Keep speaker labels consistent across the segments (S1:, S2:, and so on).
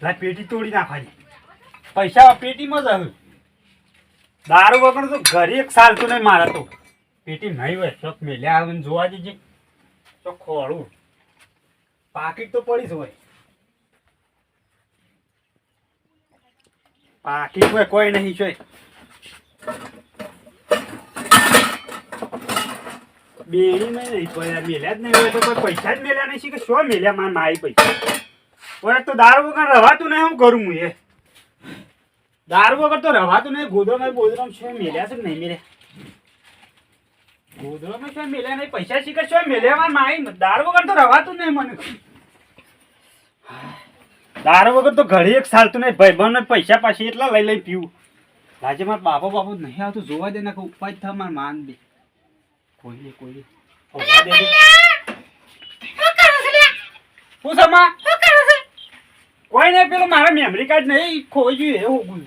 S1: લા પેટી તોડી નાખવાની પૈસા પેટીમાં જ આવે દારૂ વગર તો ઘરે એક સાલ તો નહીં મારા તો પેટી નહીં હોય ચોક મેલ્યા આવે ને જોવા જઈએ તો ખોળું પાકીટ તો પડી જ હોય પાકીટ હોય કોઈ નહીં છે બેડીમાં નહીં પડ્યા મેલ્યા જ નહીં હોય તો કોઈ પૈસા જ મેલ્યા નહીં કે શું મેલ્યા મારા મારી પૈસા ઓય તો દારૂ વગર રવાતું નહીં હું કરું હું એ દારૂ વગર તો રવાતું નહીં ગોદરામાં બોદરામાં શું મેલ્યા છે કે નહીં મેલ્યા ગોદરામાં શું મેલ્યા નહીં પૈસા શીખે શું મેલ્યા મારા મારી દારૂ વગર તો રવાતું નહીં મને દારૂ વગર તો ઘડી એક સાલતું નહીં ભાઈ બને પૈસા પાછી એટલા લઈ લઈ પીવું આજે મારા બાપો નહીં આવતું જોવા દે ને કે ઉપાય થા મારે માન દે કોઈ હું સમા કોઈ નહીં પેલું મારા મેમરી કાર્ડ નહીં ખોઈ ગયું એવું બોલ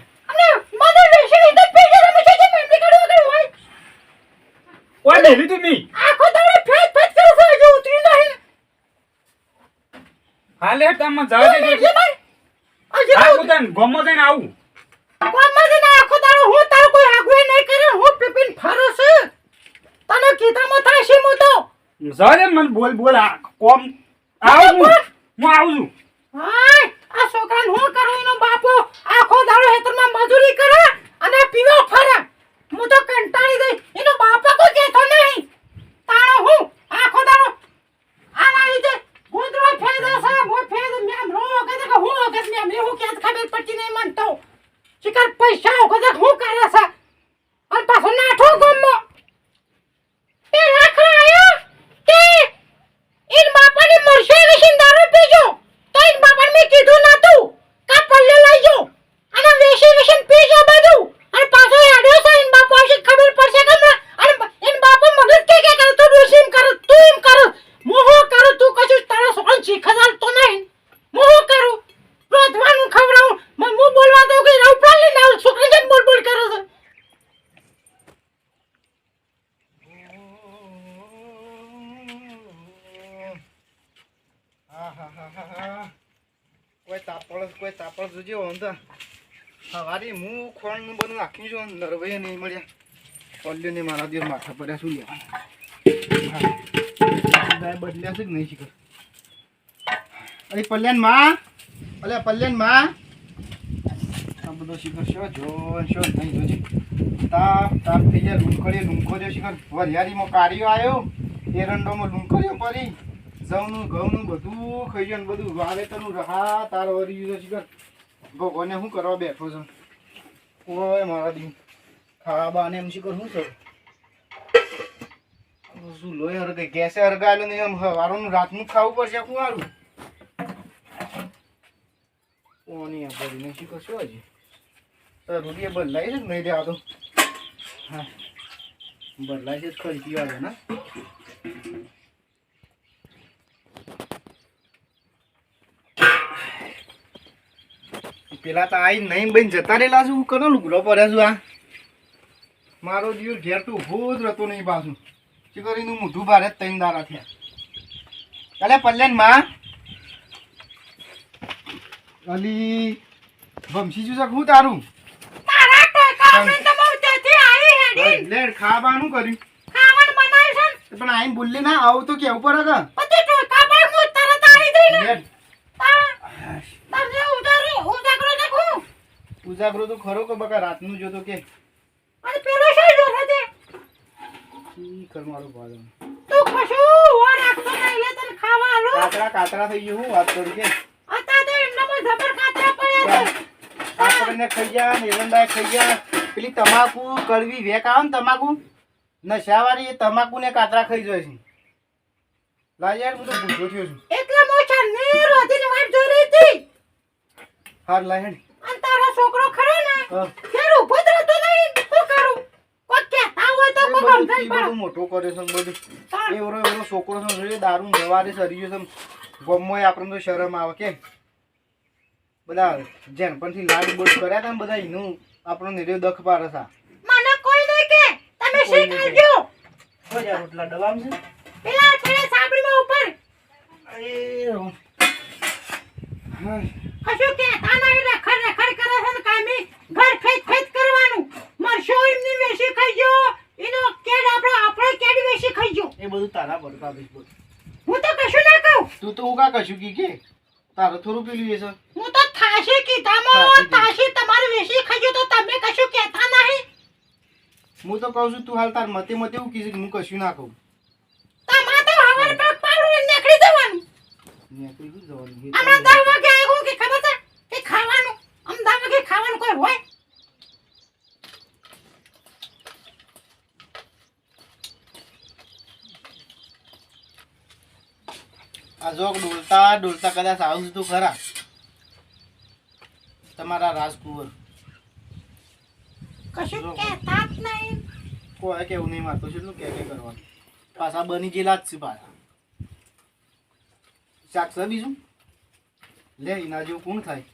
S1: ઓય લેલી તું નહીં આખો દાડો ફેટ ફેટ કરે છે જો ઉતરી નહીં હાલે તમ જવા દે આ મુદન ગોમો જઈને આવું ગોમો જઈને આખો દાડો હું તારો કોઈ આગવે નહીં કરે હું પીપીન ફરો છે તને કીધામાં થાય છે મો તો જરે મન બોલ કોમ આવું હું આવું છું હાય આ છોકરાને હું કરું એનો બાપો આખો દાડો હેતરમાં મજૂરી કરે અને પીવો ફરે હું તો કંટાળી ગઈ એનો બાપો કોઈ કહેતો નહીં તાણો હું આખો દાડો આના રીતે ગોદરો ફેદે છે મો ફેદ મેમ રો કે હું કે મેમ એવું કે ખબર પડતી નહીં મન તો શિકાર પૈસા ઓ કે હું કરે છે અને પાછો નાઠો ગમો તે રાખરાયો તે ઈન બાપાની મરશે વિશિન દારૂ પીજો તો ઈન બાપાને મેં કીધું નતું કા પલ્લે લઈ જો અને વેશી પીજો બધું અને પાછો હેડ્યો છે ઈન બાપો આવશે ખબર પડશે કે અને ઈન બાપો મગજ કે કરે તું ડોસીમ કર તું એમ કર મોહો કર તું કશું તારો સોન શીખવાલ તો નહીં મોહો કરું રોધવાનું ખવરાવું હું બોલવા દઉં કે રવપડા લઈને આવ છોકરી જેમ બોલ કરે છે કોઈ તાપળ જોજો તો સવારે હું ખોણ બધું નાખ્યું છું નરભાઈ નહીં મળ્યા પલ્યો ને મારા દિવસ માથા પડ્યા શું લેવા બદલ્યા છે કે નહીં શીખર અરે પલ્યાન માં આ બધો શીખર શો નહીં જોજે તાપ થઈ જાય લૂંખો જો શીખર વરિયાળીમાં કાઢ્યો આવ્યો એરંડોમાં લૂંખર્યો પડી જવનું ઘઉંનું બધું ખાઈ ગયું બધું વાવેતરનું રહા તાર વરી ગયું શીખર ભગવાને શું કરવા બેઠો છે કોઈ મારા દી ખાવા ને એમ શીખર શું છે શું લોહી હરગે ગેસે હરગાયેલું નહીં એમ વારોનું રાતનું ખાવું પડશે શું સારું કોની બધી શીખર શું હજી રૂડિયા બદલાય છે કે નહીં દેવા તો હા બદલાય છે ખરી પીવા છે ને પેલા તો આઈ નહીં બન જતા રહેલા છું કનો લુગડો પડ્યા છું આ મારો દિવસ ઘેર તો ઉભો જ રહેતો નહીં પાછું ચીકરીનું મોઢું ભારે ત્રણ દારા થયા ચાલે પલ્યાન માં અલી ભમસી છું હું તારું લેડ ખાવાનું કર્યું ખાવાનું બનાવ્યું છે પણ આઈને બોલલી ના આવું તો કેવું પડે કે ઉજાગરો તો ખરો કે બકા રાતનું જોતો કે અને પેલો શું જોતો તે ઈ કર મારો ભાઈ તું કશું ઓ રાખતો નહીં લે તને ખાવા આલો કાતરા થઈ ગયું હું વાત કરું કે આતા તો એમનામાં જબર કાતરા પડ્યા છે કાતરાને ખાઈ ગયા ને એરંડા ખાઈ ગયા પેલી તમાકુ કડવી વેક આવે ને તમાકુ નશાવાળી એ તમાકુ ને કાતરા ખાઈ જાય છે લા યાર હું તો ભૂખો થયો છું એટલા મોટા ને રોધીને વાત જોઈ રહી હતી હાર લાહેડ અને તારો છોકરો ખરો ને ફેર ઉભો જ રહેતો નહીં શું કરું કોઈ કહેતા હોય તો કોઈ સમજાય બધું મોટો કર્યો છે બધું એવરો છોકરો છે દારૂ જવારે સરી ગયો છે ગમોય આપણને તો શરમ આવે કે બધા જેન પરથી લાડ બોડ કર્યા હતા બધા એનું આપણો નિર્યો દખ પાડે છે મને કોઈ નહીં કે તમે શીખજો કોઈ યાર રોટલા ડબામ છે પેલા સાબડીમાં ઉપર અરે હા કશું કે
S2: કાઢીશ બોલ.
S1: હું તો કશું ના કહું.
S2: તું તો હું કા કશું કી કે તારે થોડું પેલું એ છે.
S1: હું તો થાશી કીધામાં થાશી તમારું વેસી ખાજો તો તમે કશું કહેતા નહીં.
S2: હું તો કહું છું તું હાલ તાર મતે મતે એવું કીધું હું કશું ના કહું.
S1: તમારે તો હવાર પર પાડું નીકળી જવાનું.
S2: નીકળી ગયું જવાનું.
S1: હમણાં 10 વાગે આવ્યું કે ખબર છે કે ખાવાનું અમદાવાદ કે ખાવાનું કોઈ હોય.
S2: આ જોક ડોલતા ડોલતા કદાચ આવું તું ખરા તમારા રાજકુંવર.
S1: કશું કહેતા જ નહીં.
S2: કોઈ કેવું નહીં મારતો છે કે કરવાનું પાછા બની ગયેલા જ છે પાછા. શાક છે બીજું લે એના જેવું કોણ થાય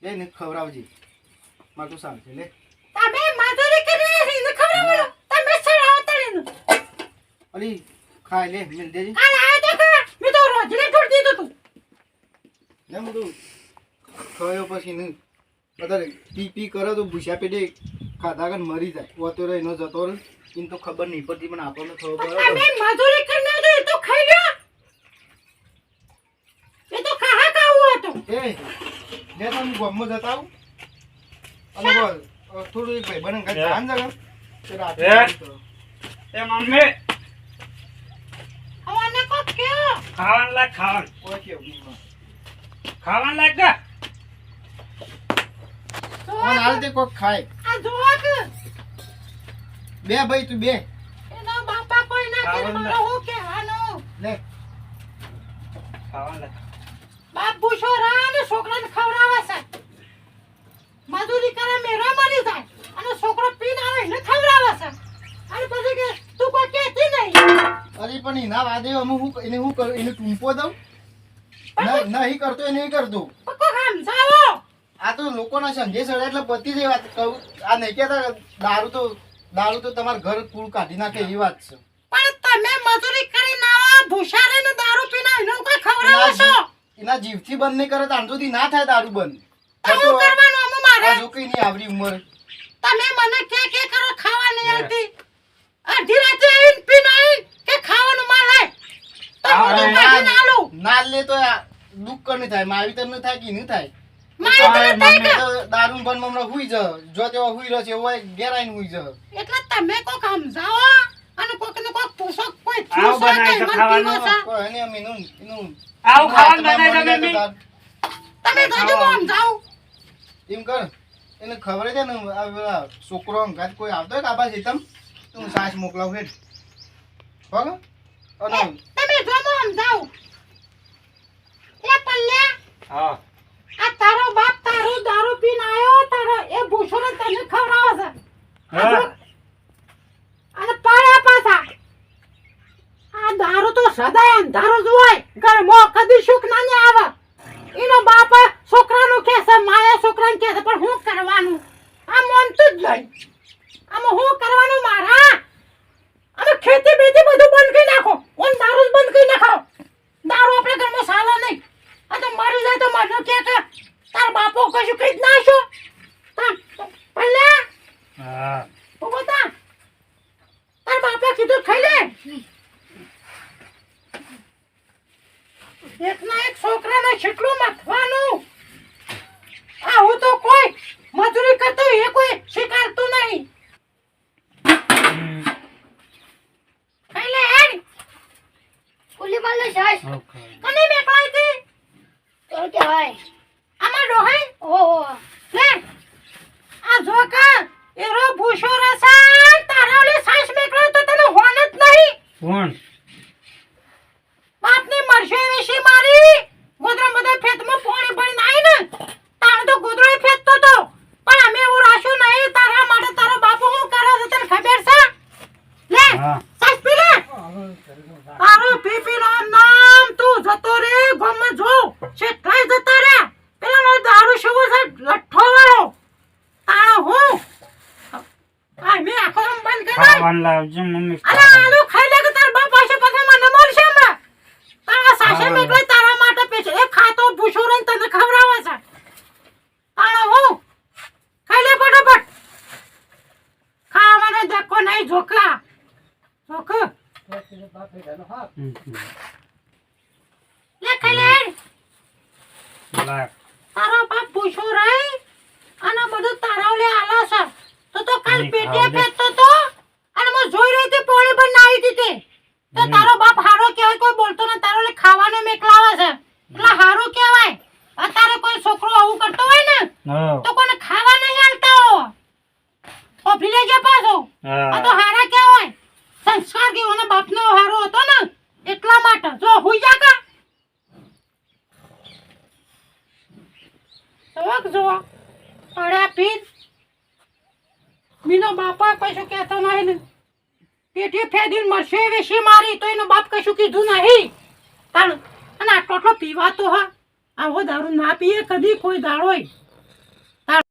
S2: લે ને ખવડાવજે મારું તો સારું છે લે.
S1: તમે મજૂરી કરી ને ખવડાવો તમે સડાવો તળીનું.
S2: અલી ખાઈ લે મિલ દેજે.
S1: કાલ આયો તો ખરા મેં તો રોજને છોડી દીધું તું.
S2: ને બધું ખાયો પછી ને બધા પી પી કરે તો ભૂસ્યા પેટે ખાધા કન મરી જાય. ઓતો રે એનો જતો રે એને તો ખબર નહીં પડતી પણ આપણને ખબર પડે.
S1: તમે મજૂરી કરીને તો એ તો ખાઈ લ્યો. એ તો ખાહા ખાવું હતું.
S2: એ લે તમે ગામમાં જતા આવું અને બોલ થોડું એક ભાઈ બને કઈ ધ્યાન જગા તે રાતે
S3: એ મમ્મી
S1: અવાને કોક કયો.
S3: ખાવાનું લાગ ખાવાનું
S2: કોઈ કેવું નહીં.
S3: ખાવાનું લાગ કા
S2: પણ હાલ તે કોક ખાય
S1: આ જોવા કે
S2: બે ભાઈ તું બે
S1: એનો બાપા કોઈ ના કે
S3: ખાવાનું
S1: મારો હું કહેવાનું.
S2: લે
S3: ખાવાનું લાગ
S1: બાપ પૂછો રાને છોકરાને ખવડાવે છે. મજૂરી કરે મેરો મરી જાય અને છોકરો પીને આવે એને ખવડાવે છે. અને પછી કે તું કોઈ કહેતી નહીં.
S2: અરે પણ એના વાદે અમે હું એને હું કરું એને ટૂંપો દઉં નહીં કરતો એ નહીં કરતો.
S1: પક્કો સમજાવો.
S2: આ તો લોકોના સંજય સડે એટલે પતી જાય વાત કહું. આ નહીં કહેતા દારૂ તો તમારા ઘર પૂરું કાઢી નાખે એવી વાત છે.
S1: પણ તમે મજૂરી કરીને આવો ભૂસારે ને દારૂ પીને એનો કોઈ ખવડાવો છો.
S2: એના જીવથી બંધ નહીં કરે તો આમ સુધી ના થાય દારૂ બંધ.
S1: તો શું કરવાનું અમે મારે.
S2: આ જોકી નહીં આવડી ઉંમર.
S1: તમે મને કે કરો ખાવા નહીં આવતી. અડધી રાતે આવીને પીને આવીને કે ખાવાનું માં લાય તો હું તો કાઢી ના લઉં.
S2: ના લે તો આ દુઃખ કર નહીં થાય મારી તર ન થાય કે નહીં થાય.
S1: મારે તો થાય કે
S2: દારૂ બંધ હમણાં હુઈ જ જો તેવો હુઈ રહ્યો છે એવો ઘેર આવીને હુઈ જ.
S1: એટલે તમે કોક સમજાવો અને કોક ને કોક પૂછો કોઈ
S3: આવું
S1: પૂછો
S3: બનાય
S1: કે
S3: તો
S1: મન
S3: ખાવાનું.
S1: પીવો છે.
S2: કોઈ એને એમ એનું
S3: આવું ખાવાનું બનાય તમે મમ્મી
S1: તમે જોજો હું સમજાવું.
S2: એમ કર એને ખબર છે ને આ પેલા છોકરો અંગાત કોઈ આવતો હોય કાબા છે તમ તું સાસ મોકલાવ હેડ બરાબર અને
S1: તમે જો હું સમજાવું. એ પલ્લે
S3: હા
S1: આ તારો બાપ તારું દારૂ પીને આયો તારો એ ભૂસોને તને ખવડાવે છે.
S3: હા
S1: અને પાડ્યા પાછા આ દારૂ તો સદાય અંધારું જ હોય ઘરમાં કદી સુખ ના ને આવે. એનો બાપ છોકરાનું કહે છે માયા છોકરાને કહે છે પણ શું કરવાનું આ માનતું જ નહીં. આમાં શું કરવાનું મારા અમે ખેતી બેતી બધું બંધ કરી નાખો ઓન દારૂ જ બંધ કરી નાખો. દારૂ આપણે ઘરમાં સાલો નહીં. આ તો મરી જાય તો મને કે તાર બાપો કશું કહી જ નાખો. પહેલે
S3: હા
S1: ઉભો થા. તાર બાપે કીધું ખાઈ લે. એક ના એક છોકરાને કેટલું મથવાનું. આવું તો કોઈ મજૂરી કરતો એ કોઈ સ્વીકારતું નહીં. ખાઈ લે હેડ.
S4: કુલી બાલે સાસ
S3: ઓકે
S1: કને મેકલાઈ હતી
S4: તો કહેવાય.
S1: આમાં ડોહાઈ
S4: ઓહો
S1: લે આ જોકા એરો ભૂસો રસા તારા ઓલે સાસ મેકલો તો તને હોન જ નહીં.
S3: કોણ
S1: બાપની મરશે વેશી મારી ગોદરો બધો ફેતમાં પાણી ભરીને આઈ ને તાણ તો ગોદરો ફેતતો તો પણ અમે એવું રાખ્યું નહીં તારા માટે તારો બાપુ શું કરે છે તને ખબર છે. લે
S3: હા
S1: સાસ પી લે. તારો પીપી નામ તું જતો રે ગોમાં જો શેઠાઈ જતા રે પેલાનો દારૂ શેવો છે લઠ્ઠો વાળો તાણો હું આ મે આખો બંધ કરી નાખ.
S3: ખાવાનું લાવજો મમ્મી
S1: અરે આલુ ખાઈ લે કે તાર બાપ આવશે પછી મને મળશે હમણાં. તારા સાસે મેકલે તારા માટે પેશે એ ખાતો ભૂસો રન તને ખવડાવે છે. તાણો હું ખાઈ લે ફટાફટ. ખાવાનો ધક્કો નહીં ઝોકલા ઝોક લે કલેર
S3: બોલા
S1: તારો બાપ પૂછો રે અને બધું તારા લે આલા છે તો કાલ
S3: નહીં
S1: પેટે
S3: ખાવ દે.
S1: પેટતો તો અને હું જોઈ રહી હતી પોણી પર નાઈ હતી તે તો તારો બાપ હારો કહેવાય કોઈ બોલતો ને તારો લે ખાવાનો મેકલાવા છે એટલે હારો કહેવાય અત્યારે કોઈ છોકરો આવું કરતો હોય ને
S3: હા
S1: તો કોને ખાવા નહીં આલતા હો ઓફી લેજે પાછો આ તો
S3: હા
S1: હારા કહેવાય સંસ્કાર કેવો બાપનો હારો હતો ને એટલા માટે જો હુઈ જા કા સવાક જો અડ્યા પીર મીનો બાપા કશું કહેતો નહીં ને પેટી ફેદીને મરશે વેશી મારી તો એનો બાપ કશું કીધું નહીં તાણ અને આટલો પીવાતો હા આવો દારૂ ના પીએ કદી કોઈ દાડોય